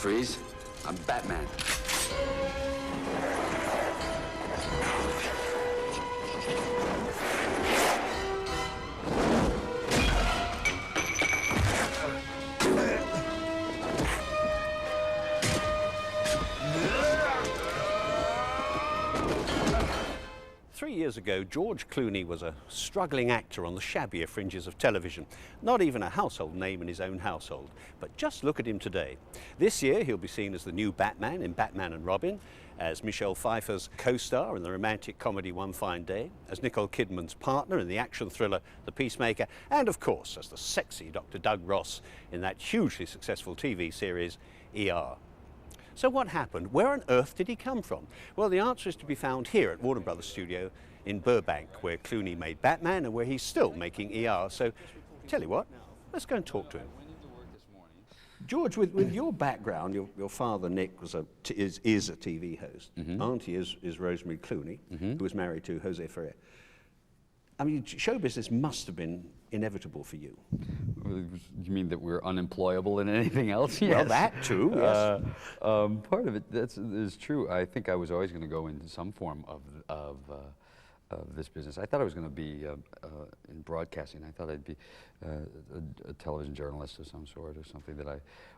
Freeze. I'm Batman. 3 years ago, George Clooney was a struggling actor on the shabbier fringes of television. Not even a household name in his own household. But just look at him today. This year, he'll be seen as the new Batman in Batman and Robin, as Michelle Pfeiffer's co-star in the romantic comedy One Fine Day, as Nicole Kidman's partner in the action thriller The Peacemaker, and of course, as the sexy Dr. Doug Ross in that hugely successful TV series ER. So what happened? Where on earth did he come from? Well, the answer is to be found here at Warner Brothers Studio in Burbank, where Clooney made Batman and where he's still making ER. So, tell you what, let's go and talk to him. George, with your background, your father, Nick, is a TV host. Auntie is Rosemary Clooney, who was married to Jose Ferrer. I mean, show business must have been inevitable for you. You mean that we're unemployable in anything else? Yes. Well, that too, yes. Part of it is true. I think I was always going to go into some form of this business. I thought I was going to be in broadcasting. I thought I'd be a television journalist of some sort or something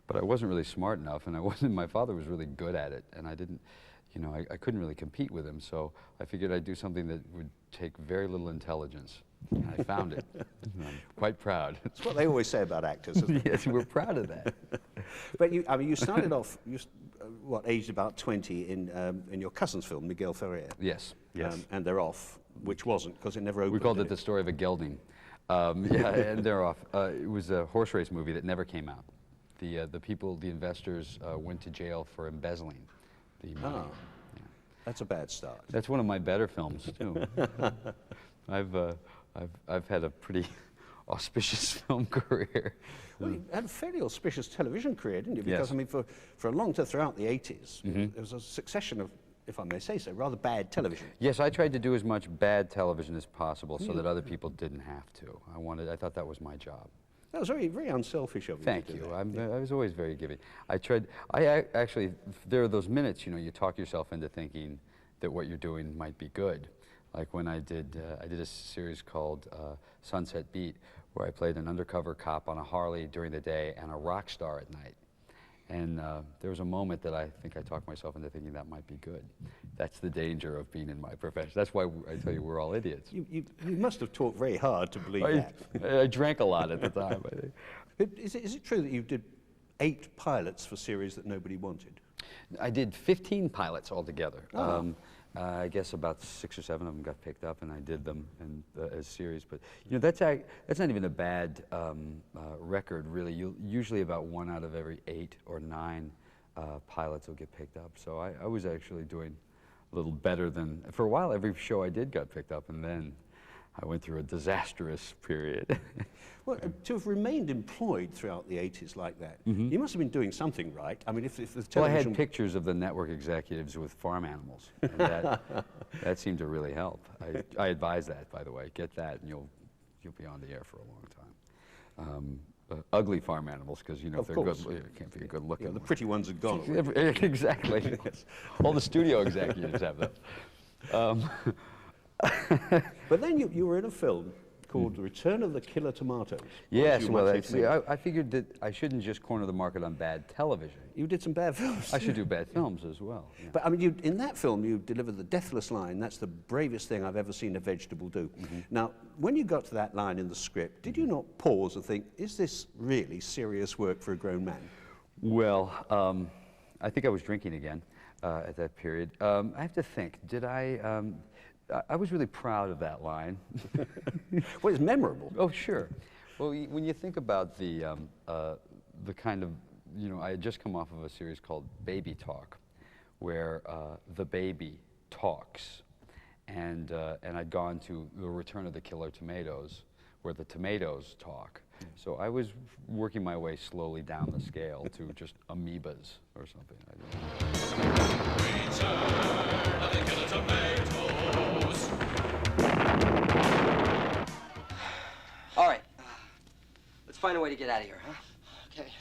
but I wasn't really smart enough, and my father was really good at it, and I didn't, you know, I couldn't really compete with him, so I figured I'd do something that would take very little intelligence. And I found it. I'm quite proud. That's what they always say about actors, isn't it? Yes, we're proud of that. But you started off, aged about 20 in your cousin's film, Miguel Ferrer. Yes, yes. And They're Off, which wasn't, because it never opened. We called it The Story of a Gelding. Yeah, and They're Off. It was a horse race movie that never came out. The investors went to jail for embezzling the money. Oh, yeah. That's a bad start. That's one of my better films, too. I've had a pretty auspicious film career. Well, you had a fairly auspicious television career, didn't you? Because, yes. I mean, for a long time throughout the 80s, there was a succession of, if I may say so, rather bad television. Yes, I tried to do as much bad television as possible so that other people didn't have to. I thought that was my job. That was very, very unselfish of you. Thank you. I was always very giving. Actually, there are those minutes, you know, you talk yourself into thinking that what you're doing might be good. Like when I did a series called Sunset Beat, where I played an undercover cop on a Harley during the day and a rock star at night. And there was a moment that I think I talked myself into thinking that might be good. That's the danger of being in my profession. That's why I tell you we're all idiots. You must have talked very hard to believe that. I drank a lot at the time, I think. Is it true that you did 8 pilots for series that nobody wanted? I did 15 pilots altogether. Oh. I guess about 6 or 7 of them got picked up, and I did them as series. But you know, that's not even a bad record, really. Usually about 1 out of every 8 or 9 pilots will get picked up. So I was actually doing a little better than, for a while, every show I did got picked up, and then I went through a disastrous period. Well, to have remained employed throughout the 80s like that, you must have been doing something right. I mean, if the television... Well, I had pictures of the network executives with farm animals, and that seemed to really help. I advise that, by the way. Get that, and you'll be on the air for a long time. Ugly farm animals, because you know if they're good, it can't be a good looking. Yeah, the pretty ones are gone. Exactly. Yes. All the studio executives have those. But then you were in a film called The Return of the Killer Tomatoes. Yes, well, I figured that I shouldn't just corner the market on bad television. You did some bad films. I should do bad films as well. Yeah. But I mean, in that film, you delivered the deathless line, "That's the bravest thing I've ever seen a vegetable do." Now, when you got to that line in the script, did you not pause and think, is this really serious work for a grown man? Well, I think I was drinking again at that period. I have to think, did I was really proud of that line. Well, it's memorable. Oh, sure. Well, when you think about the kind of, you know, I had just come off of a series called Baby Talk, where the baby talks, and I'd gone to The Return of the Killer Tomatoes, where the tomatoes talk. So I was working my way slowly down the scale to just amoebas or something. Return of the Killer Tomatoes. All right, let's find a way to get out of here, huh? Okay.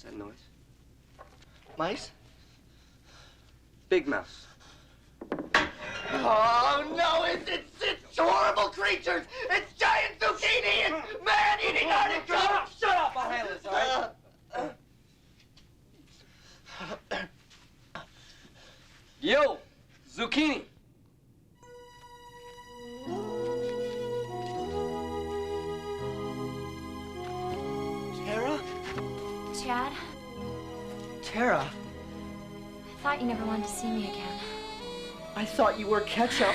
What's that noise? Mice? Big mouse. Oh, no, it's horrible creatures! It's giant zucchini! It's man-eating artichokes! Shut up! I'll handle this, all right? Yo, zucchini! Tara? Chad, Tara, I thought you never wanted to see me again. I thought you were ketchup.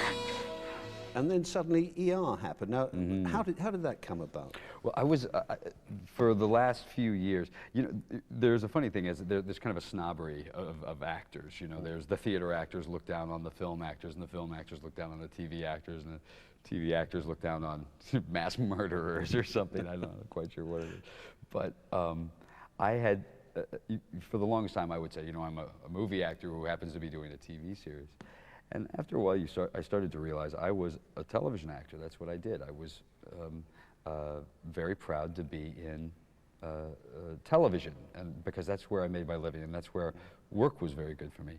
And then suddenly ER happened. Now, how did that come about? Well, I was, for the last few years, you know, there's a funny thing is there's kind of a snobbery of actors. You know, there's the theater actors look down on the film actors, and the film actors look down on the TV actors, and the TV actors look down on mass murderers or something. I'm not quite sure what it is. But I had, for the longest time, I would say, you know, I'm a movie actor who happens to be doing a TV series. And after a while, I started to realize I was a television actor. That's what I did. I was very proud to be in television, and because that's where I made my living, and that's where work was very good for me.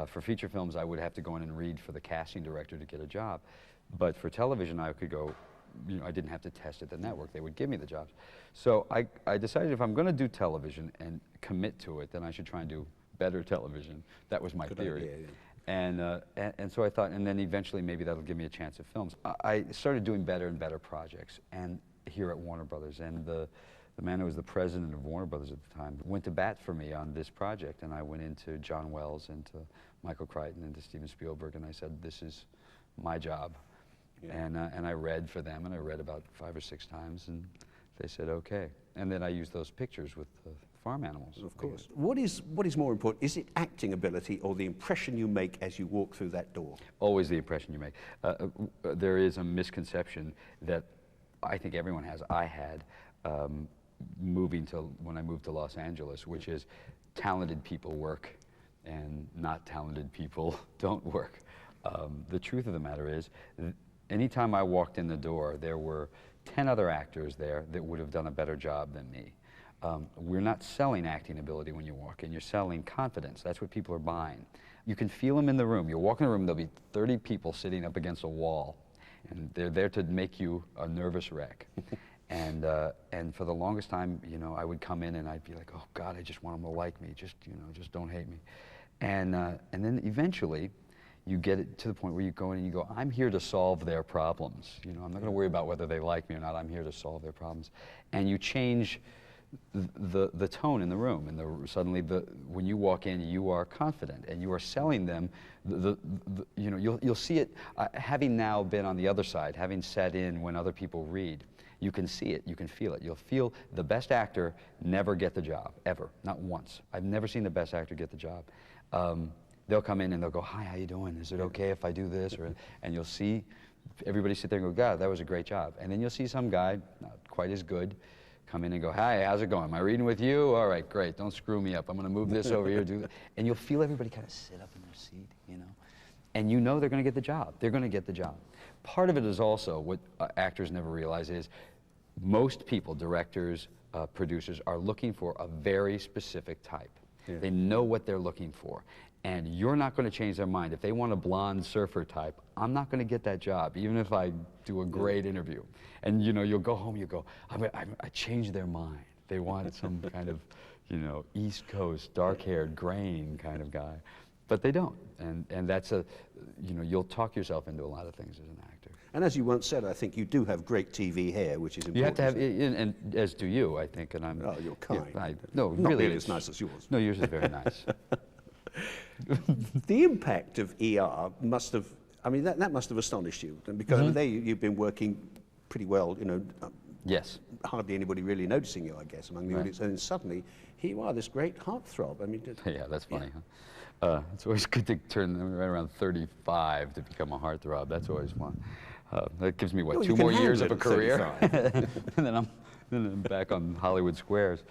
For feature films, I would have to go in and read for the casting director to get a job. But for television, I could go, you know, I didn't have to test at the network. They would give me the jobs. So I decided if I'm going to do television and commit to it, then I should try and do better television. That was my theory. Idea, yeah. And so I thought, and then eventually maybe that'll give me a chance at films. I started doing better and better projects, and here at Warner Brothers, and the man who was the president of Warner Brothers at the time went to bat for me on this project, and I went into John Wells and to Michael Crichton and to Steven Spielberg, and I said, this is my job. Yeah. And I read for them, and I read about 5 or 6 times, and they said, okay. And then I used those pictures with the farm animals. Of course. What is more important? Is it acting ability or the impression you make as you walk through that door? Always the impression you make. There is a misconception that I think everyone has. I had when I moved to Los Angeles, which is talented people work and not talented people don't work. The truth of the matter is, anytime I walked in the door, there were 10 other actors there that would have done a better job than me. We're not selling acting ability when you walk in, you're selling confidence. That's what people are buying. You can feel them in the room. You walk in the room, there'll be 30 people sitting up against a wall, and they're there to make you a nervous wreck. And for the longest time, you know, I would come in and I'd be like, oh God, I just want them to like me, just, you know, just don't hate me. And then eventually, you get it to the point where you go in and you go, I'm here to solve their problems. You know, I'm not going to worry about whether they like me or not. I'm here to solve their problems. And you change the tone in the room, and suddenly when you walk in, you are confident, and you are selling them. You know, you'll see it. Having now been on the other side, having sat in when other people read, you can see it, you can feel it. You'll feel the best actor never get the job, ever, not once. I've never seen the best actor get the job. They'll come in and they'll go, hi, how you doing? Is it okay if I do this? And you'll see everybody sit there and go, God, that was a great job. And then you'll see some guy, not quite as good, come in and go, hi, how's it going? Am I reading with you? All right, great, don't screw me up. I'm gonna move this over here, do that. And you'll feel everybody kind of sit up in their seat, you know? And you know they're gonna get the job. They're gonna get the job. Part of it is also, what actors never realize is, most people, directors, producers, are looking for a very specific type. Yeah. They know what they're looking for. And you're not going to change their mind. If they want a blonde surfer type, I'm not going to get that job, even if I do a great interview. And you know, you'll go home, you go, I changed their mind. They want some kind of, you know, East Coast, dark-haired, grain kind of guy. But they don't. And that's you know, you'll talk yourself into a lot of things as an actor. And as you once said, I think you do have great TV hair, which is important. You have to have, and as do you, I think. And I'm. Oh, you're kind. Yeah, no, not really, as nice as yours. No, yours is very nice. The impact of ER must have, I mean, that must have astonished you, because I mean, you've been working pretty well, you know. Yes. Hardly anybody really noticing you, I guess, among the audience, and then suddenly, here you are, this great heartthrob. I mean, yeah, that's funny, huh? It's always good to turn right around 35 to become a heartthrob. That's always fun. That gives me, what, 2 more years of a career? And then I'm back on Hollywood squares.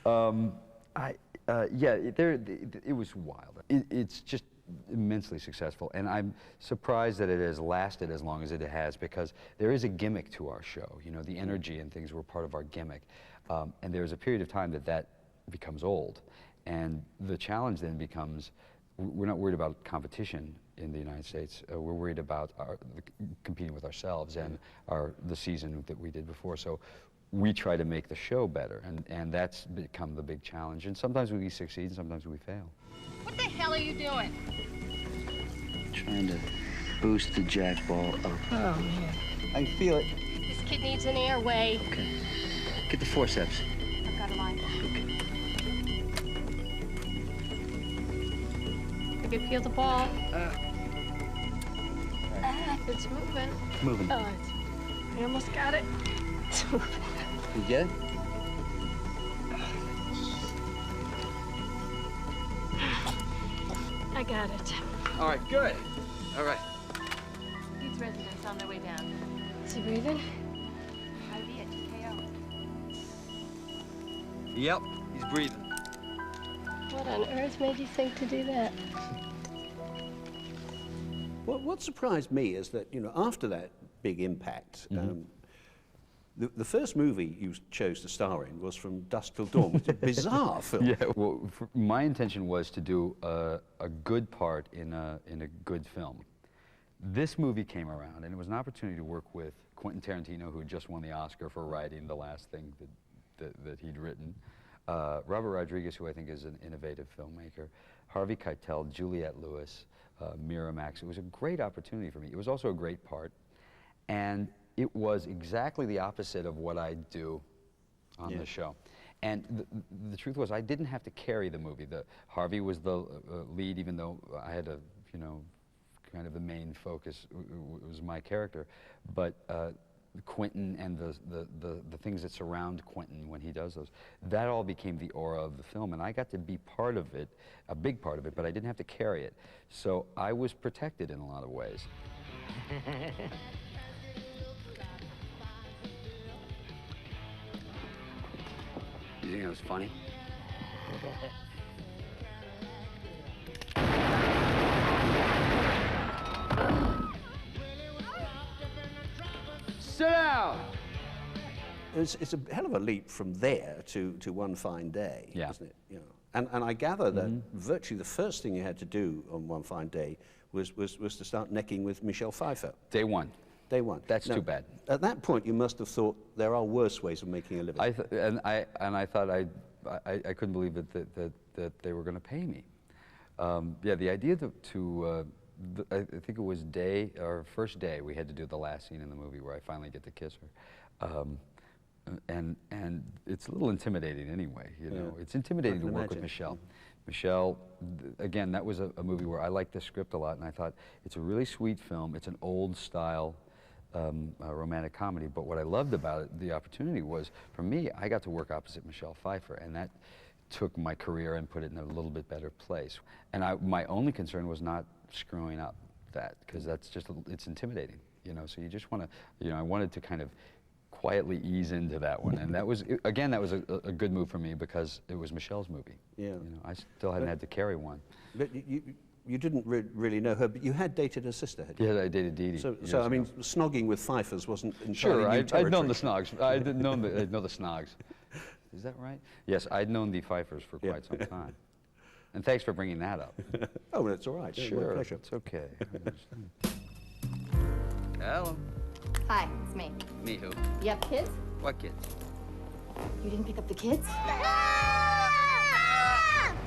Yeah, it was wild. It's just immensely successful, and I'm surprised that it has lasted as long as it has, because there is a gimmick to our show. You know, the energy and things were part of our gimmick, and there was a period of time that becomes old. And the challenge then becomes, we're not worried about competition in the United States. We're worried about competing with ourselves and the season that we did before. So we try to make the show better, and that's become the big challenge. And sometimes we succeed, and sometimes we fail. What the hell are you doing? Trying to boost the jackball up. Oh, man. I can feel it. This kid needs an airway. Okay. Get the forceps. I've got a line. Okay. I can feel the ball. It's moving. Moving. Oh, I almost got it. It's moving. You get it? I got it. All right, good. All right. These residents on their way down. Is he breathing? IV at TKO. Yep, he's breathing. What on earth made you think to do that? What surprised me is that, you know, after that big impact, the first movie you chose to star in was From Dusk Till Dawn, which is a bizarre film. Yeah, well, my intention was to do a good part in a good film. This movie came around, and it was an opportunity to work with Quentin Tarantino, who had just won the Oscar for writing the last thing that he'd written, Robert Rodriguez, who I think is an innovative filmmaker, Harvey Keitel, Juliette Lewis, Miramax. It was a great opportunity for me. It was also a great part, and it was exactly the opposite of what I do on the show. And the truth was, I didn't have to carry the movie. Harvey was the lead, even though I had kind of the main focus was my character. But Quentin and the things that surround Quentin when he does those, that all became the aura of the film, and I got to be part of it, a big part of it, but I didn't have to carry it. So I was protected in a lot of ways. You think that was funny? Sit down! It's a hell of a leap from there to One Fine Day, isn't it? You know, and I gather that virtually the first thing you had to do on One Fine Day was to start necking with Michelle Pfeiffer. Day one. Day one. That's now, too bad. At that point, you must have thought there are worse ways of making a living. I thought I couldn't believe that they were going to pay me. Yeah, the idea I think it was our first day, we had to do the last scene in the movie where I finally get to kiss her. And it's a little intimidating anyway, you know. It's intimidating to work with Michelle. Michelle, again, that was a movie where I liked the script a lot, and I thought, it's a really sweet film. It's an old style romantic comedy, but what I loved about it, the opportunity was, for me, I got to work opposite Michelle Pfeiffer, and that took my career and put it in a little bit better place. And my only concern was not screwing up that, because that's just, it's intimidating, you know, so you just want to, you know, I wanted to kind of quietly ease into that one, and that was, again, that was a good move for me because it was Michelle's movie. Yeah. You know, I still hadn't had to carry one. But you didn't really know her, but you had dated her sister, had you? Yeah, I dated Dee Dee. So I mean, snogging with Pfeiffers wasn't entirely new territory. I'd known the Snogs. I'd know the Snogs. Is that right? Yes, I'd known the Pfeiffers for quite some time. And thanks for bringing that up. Oh, well, that's all right. Sure, my pleasure. It's okay. Hello. Hi, it's me. Me who? You have kids? What kids? You didn't pick up the kids?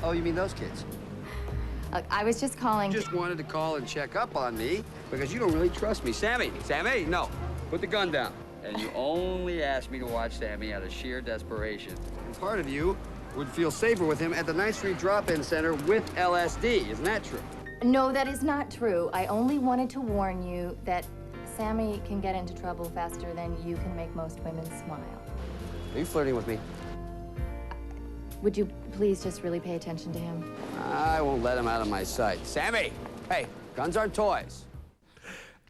Oh, you mean those kids? Look, I was just calling. Just wanted to call and check up on me because you don't really trust me. Sammy, no, put the gun down. And you only asked me to watch Sammy out of sheer desperation. And part of you would feel safer with him at the 9th Street Drop-In Center with LSD. Isn't that true? No, that is not true. I only wanted to warn you that Sammy can get into trouble faster than you can make most women smile. Are you flirting with me? Would you please just really pay attention to him? I won't let him out of my sight. Sammy, hey, guns aren't toys.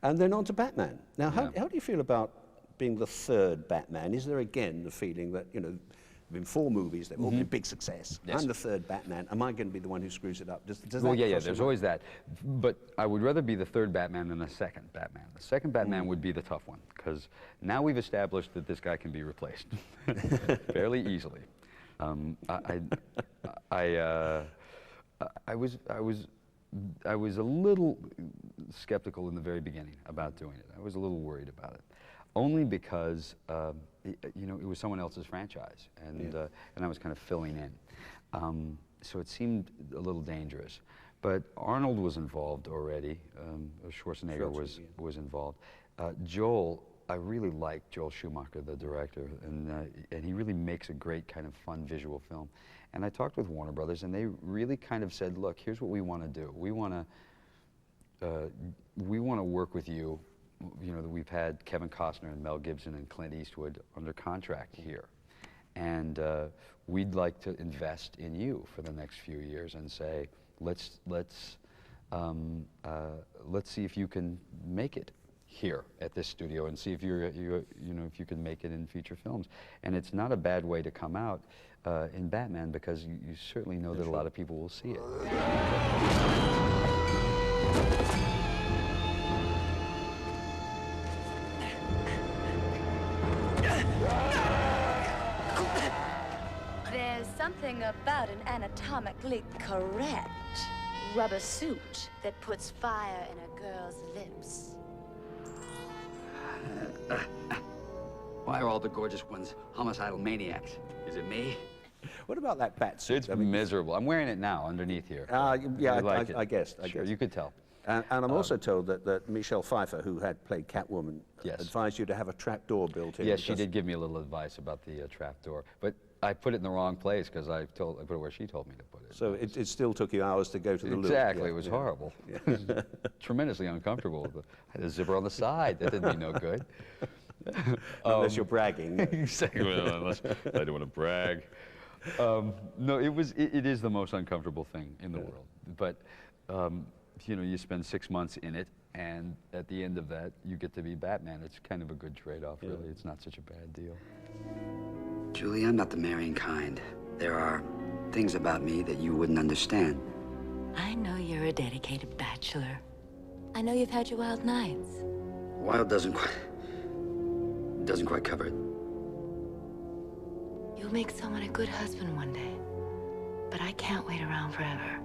And then on to Batman. Now, how do you feel about being the third Batman? Is there again the feeling that, you know, there have been 4 movies, they've all been a big success. Yes. I'm the third Batman. Am I going to be the one who screws it up? Does Well, that yeah, cross there's your always that. But I would rather be the third Batman than the second Batman. The second Batman would be the tough one, because now we've established that this guy can be replaced fairly easily. I was a little skeptical in the very beginning about doing it. I was a little worried about it, only because you know, it was someone else's franchise, and I was kind of filling in. So it seemed a little dangerous. But Arnold was involved already. Schwarzenegger was involved. Joel, I really like Joel Schumacher, the director, and he really makes a great kind of fun visual film. And I talked with Warner Brothers, and they really kind of said, look, here's what we want to do. We want to work with you. You know, we've had Kevin Costner and Mel Gibson and Clint Eastwood under contract here. And we'd like to invest in you for the next few years and say, let's see if you can make it here at this studio, and see if you know, if you can make it in feature films. And it's not a bad way to come out in Batman, because you certainly know that a lot of people will see it. There's something about an anatomically correct rubber suit that puts fire in a girl's lips. Why are all the gorgeous ones homicidal maniacs? Is it me? What about that bat suit? It's miserable. I'm wearing it now underneath here. Yeah, like I guessed. You could tell. And I'm also told that Michelle Pfeiffer, who had played Catwoman, advised you to have a trap door built in. Yes, she did give me a little advice about the trap door, but I put it in the wrong place because I put it where she told me to put it. So it still took you hours to go to the loop. Exactly, it was horrible. It was tremendously uncomfortable. I had a zipper on the side. That did me no good. Unless you're bragging. Exactly. Well, unless I don't want to brag. No, it is the most uncomfortable thing in the world. But you know, you spend 6 months in it, and at the end of that, you get to be Batman. It's kind of a good trade-off, really. It's not such a bad deal. Julie, I'm not the marrying kind. There are things about me that you wouldn't understand. I know you're a dedicated bachelor. I know you've had your wild nights. Wild doesn't quite cover it. You'll make someone a good husband one day, but I can't wait around forever.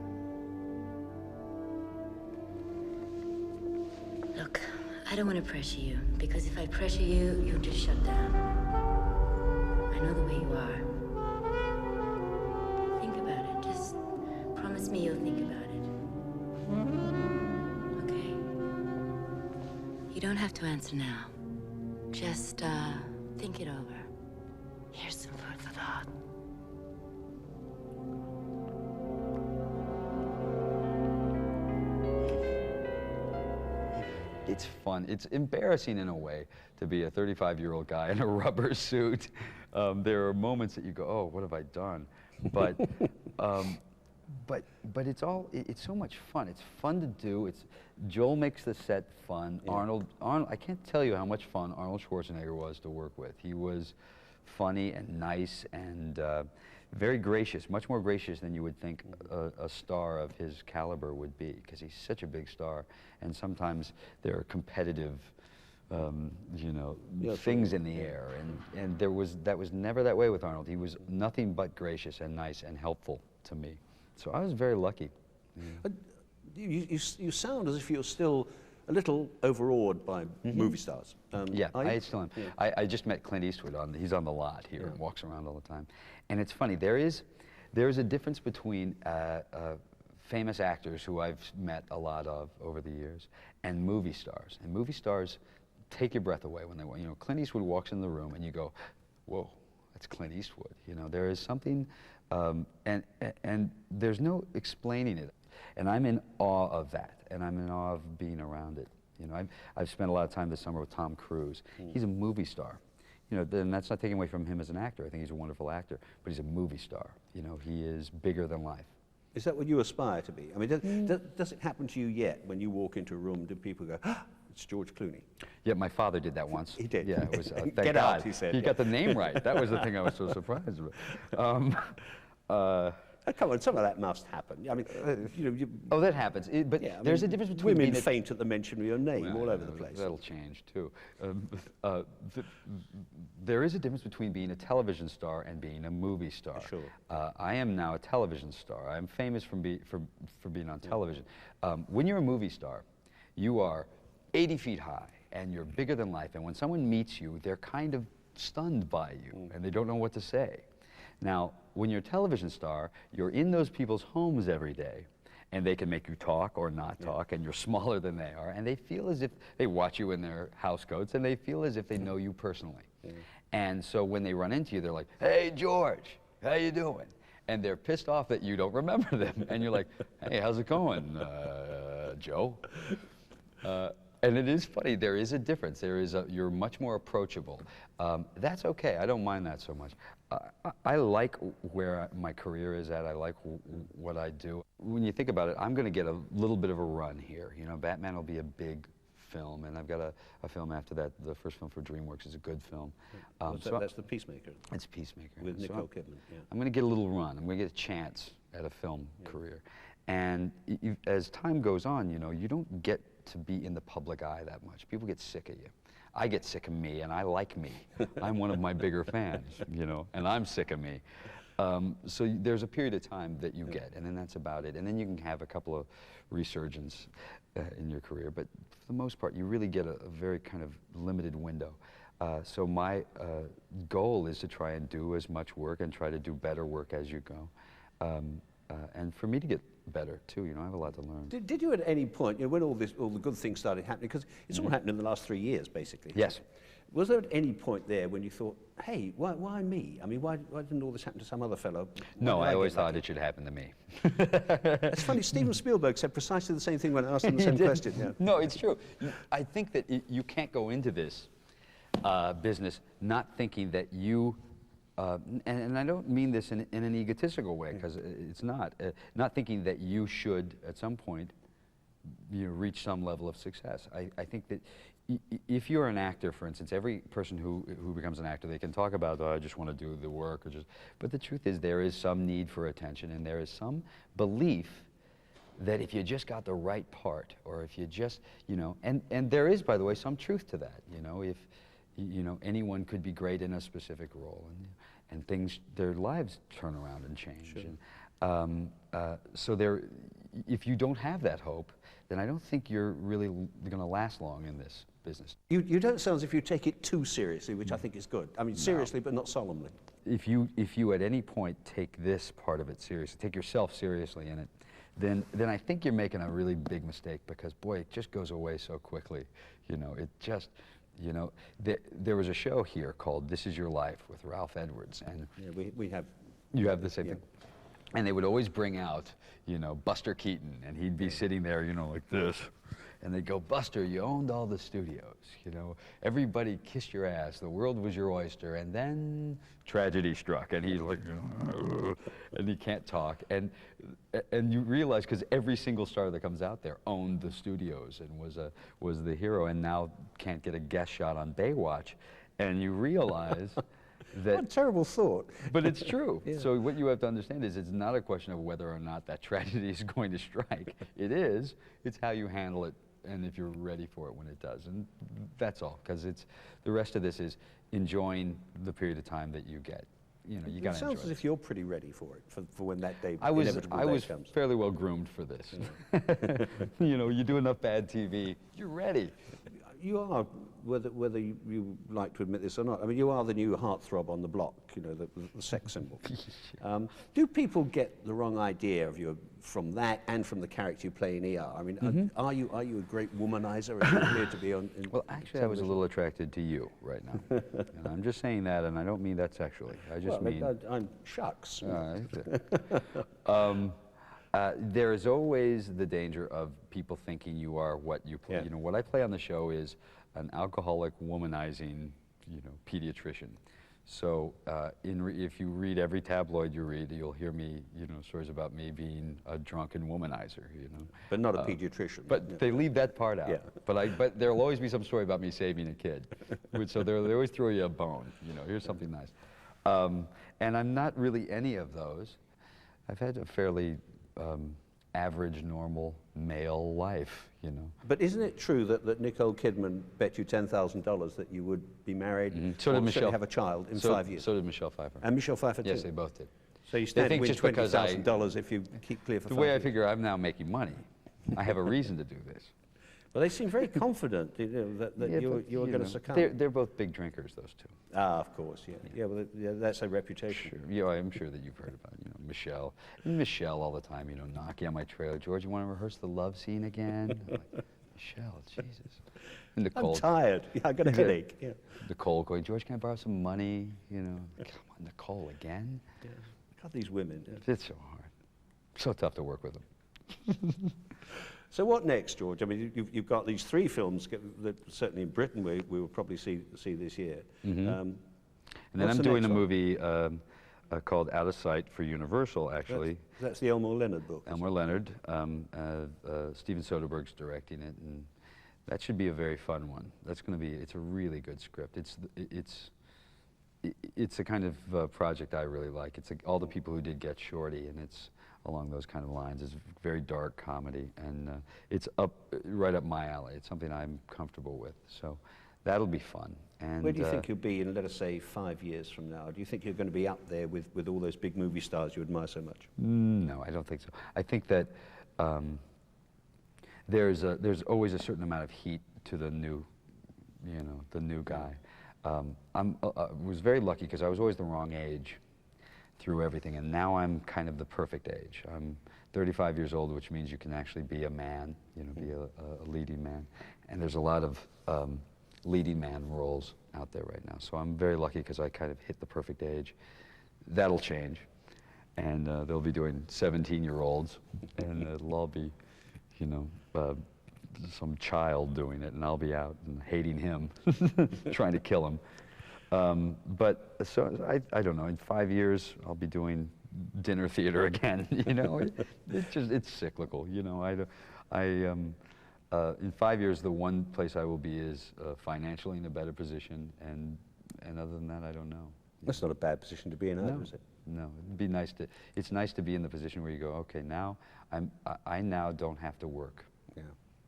Look, I don't want to pressure you, because if I pressure you, you'll just shut down. I know the way you are. Think about it. Just promise me you'll think about it. Okay? You don't have to answer now. Just, think it over. Here's some food for thought. It's fun. It's embarrassing in a way to be a 35-year-old guy in a rubber suit. There are moments that you go, oh, what have I done? But, but it's so much fun. It's fun to do. Joel makes the set fun. Yeah. Arnold, I can't tell you how much fun Arnold Schwarzenegger was to work with. He was funny and nice and very gracious, much more gracious than you would think a star of his caliber would be, because he's such a big star. And sometimes there are competitive, you know, things in the air. And that was never that way with Arnold. He was nothing but gracious and nice and helpful to me. So I was very lucky. You sound as if you're still a little overawed by movie stars. Yeah, I still am. Yeah. I just met Clint Eastwood. He's on the lot here and walks around all the time. And it's funny, there is a difference between famous actors who I've met a lot of over the years and movie stars. And movie stars take your breath away when they walk. You know, Clint Eastwood walks in the room and you go, whoa, that's Clint Eastwood. You know, there is something, and there's no explaining it. And I'm in awe of that, and I'm in awe of being around it. You know, I've spent a lot of time this summer with Tom Cruise. He's a movie star. You know, and that's not taking away from him as an actor. I think he's a wonderful actor, but he's a movie star. You know, he is bigger than life. Is that what you aspire to be? I mean, does it happen to you yet when you walk into a room? Do people go, ah, it's George Clooney? Yeah, my father did that once. He did? Yeah, it was, thank Get God. out, he said. He got the name right. That was the thing I was so surprised about. Come on, some of that must happen. I mean, you know, Oh, that happens. But yeah, I there's mean, a difference between women being faint at the mention of your name all over the place. That'll change too. There is a difference between being a television star and being a movie star. Sure. I am now a television star. I'm famous for being on television. When you're a movie star, you are 80 feet high and you're bigger than life. And when someone meets you, they're kind of stunned by you and they don't know what to say. Now, when you're a television star, you're in those people's homes every day, and they can make you talk or not talk, and you're smaller than they are, and they feel as if they watch you in their house coats, and they feel as if they know you personally. And so when they run into you, they're like, "Hey, George, how you doing?" And they're pissed off that you don't remember them, and you're like, "Hey, how's it going, Joe?" And it is funny, there is a difference. You're much more approachable. That's okay, I don't mind that so much. I like where my career is at, I like what I do. When you think about it, I'm gonna get a little bit of a run here. You know, Batman will be a big film, and I've got a film after that. The first film for DreamWorks is a good film. That's The Peacemaker. It's Peacemaker. With Nicole Kidman, yeah. I'm gonna get a little run, I'm gonna get a chance at a film career. And as time goes on, you know, you don't get to be in the public eye that much. People get sick of you. I get sick of me, and I like me. I'm one of my bigger fans, you know, and I'm sick of me. So there's a period of time that you get, and then that's about it. And then you can have a couple of resurgence in your career, but for the most part, you really get a very kind of limited window. So my goal is to try and do as much work and try to do better work as you go. And for me to get better too, you know, I have a lot to learn. Did you at any point, you know, when all the good things started happening, because it's all happened in the last 3 years, basically. Yes. Was there at any point there when you thought, hey, why me? I mean, why didn't all this happen to some other fellow? No, I always thought it should happen to me. It's funny, Steven Spielberg said precisely the same thing when I asked him the same question. Yeah. No, it's true. I think that you can't go into this business not thinking that you, and I don't mean this in an egotistical way, because it's not thinking that you should, at some point, you know, reach some level of success. I think that if you're an actor, for instance, every person who becomes an actor, they can talk about, oh, I just want to do the work, but the truth is there is some need for attention, and there is some belief that if you just got the right part, or if you just, you know, and there is, by the way, some truth to that, you know, if, you know, anyone could be great in a specific role, and things, their lives turn around and change. Sure. And, so if you don't have that hope, then I don't think you're really going to last long in this business. You don't sound as if you take it too seriously, which I think is good. I mean, seriously, but not solemnly. If you at any point take this part of it seriously, take yourself seriously in it, then I think you're making a really big mistake, because boy, it just goes away so quickly. You know, it just, you know, there was a show here called This Is Your Life with Ralph Edwards, and yeah, we have. You have the same thing. And they would always bring out, you know, Buster Keaton, and he'd be sitting there, you know, like this. And they'd go, Buster, you owned all the studios, you know, everybody kissed your ass, the world was your oyster, and then tragedy struck, and he's like, and he can't talk. And you realize, because every single star that comes out there owned the studios and was the hero, and now can't get a guest shot on Baywatch, and you realize that, what a terrible thought. But it's true. Yeah. So what you have to understand is it's not a question of whether or not that tragedy is going to strike. It is. It's how you handle it and if you're ready for it when it does. And that's all, because it's the rest of this is enjoying the period of time that you get. You know, you got to enjoy it. Sounds as if you're pretty ready for it, for when that day I was comes. fairly well groomed for this. You know, you do enough bad TV, you're ready. You are, whether you like to admit this or not, I mean, you are the new heartthrob on the block, you know, the sex symbol. Do people get the wrong idea of you from that and from the character you play in ER? I mean, are you a great womanizer? Are you here to be on? Well, actually, I was a little attracted to you right now. And I'm just saying that, and I don't mean that sexually. I just mean... I'm shucks. There is always the danger of people thinking you are what you play. Yeah. You know, what I play on the show is an alcoholic, womanizing, you know, pediatrician. So if you read every tabloid you read, you'll hear me, you know, stories about me being a drunken womanizer, you know. But not a pediatrician. But they leave that part out. Yeah. But there'll always be some story about me saving a kid. So they always throw you a bone, you know, here's something nice. And I'm not really any of those. I've had a fairly average, normal male life, you know. But isn't it true that Nicole Kidman bet you $10,000 that you would be married, So did or Michelle. have a child in So- 5 years? So did Michelle Pfeiffer. And Michelle Pfeiffer too? Yes, they both did. So you They stand to think win just because $20,000 if you keep clear for The 5 way I years. figure I'm now making money, I have a reason to do this. Well, they seem very confident, you know, that Yeah, you but, were you going know, to succumb. They're both big drinkers, those two. Ah, of course, yeah. Yeah, well, yeah, that's a reputation. Sure. Yeah, I'm sure that you've heard about, you know, Michelle. And Michelle all the time, you know, knocking on my trailer. George, you want to rehearse the love scene again? I'm like, Michelle, Jesus. And Nicole. I'm tired. Yeah, I got a headache. Yeah. Nicole going, George, can I borrow some money? You know, come on, Nicole again? Yeah. God, these women. Yeah. It's so hard. So tough to work with them. So what next, George? I mean, you've got these 3 films that certainly in Britain we will probably see this year. And then what's I'm the doing next a one? movie called Out of Sight for Universal, actually. That's the Elmore Leonard book. Elmore Leonard. Steven Soderbergh's directing it, and that should be a very fun one. That's going to be, it's a really good script. It's a kind of project I really like. It's all the people who did Get Shorty, and it's along those kind of lines. It's a very dark comedy, and it's right up my alley. It's something I'm comfortable with, so that'll be fun. And where do you think you'll be in, let us say, 5 years from now? Do you think you're going to be up there with all those big movie stars you admire so much? No, I don't think so. I think that there's always a certain amount of heat to the new, you know, the new guy. I was very lucky because I was always the wrong age through everything, and now I'm kind of the perfect age. I'm 35 years old, which means you can actually be a man, you know, be a leading man. And there's a lot of leading man roles out there right now. So I'm very lucky because I kind of hit the perfect age. That'll change, and they'll be doing 17-year-olds, and it'll all be, you know, some child doing it, and I'll be out and hating him, trying to kill him. But so I don't know. In 5 years, I'll be doing dinner theater again. You know, it's cyclical. You know, in 5 years, the one place I will be is financially in a better position, and other than that, I don't know. That's not a bad position to be in, either, is it? No, it'd be nice to. It's nice to be in the position where you go, okay, now I now don't have to work. Yeah.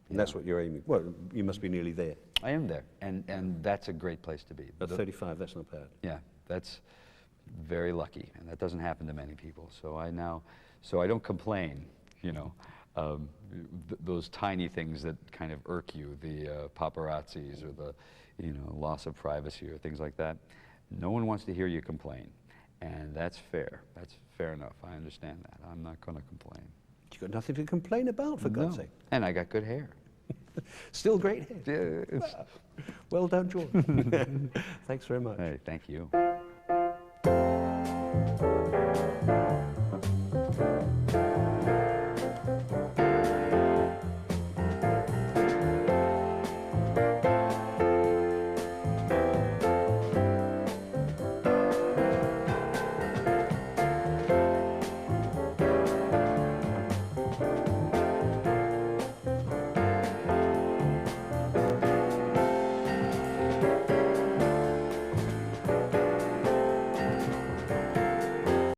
And that's what you're aiming. Well, you must be nearly there. I am there, and that's a great place to be. At 35, that's not bad. Yeah, that's very lucky, and that doesn't happen to many people. So I don't complain, you know. Those tiny things that kind of irk you, the paparazzis or the, you know, loss of privacy or things like that. No one wants to hear you complain, and that's fair. That's fair enough. I understand that. I'm not going to complain. You've got nothing to complain about, for God's sake. And I got good hair. Still great hair. Yes. Well done, George. Thanks very much. Hey, thank you.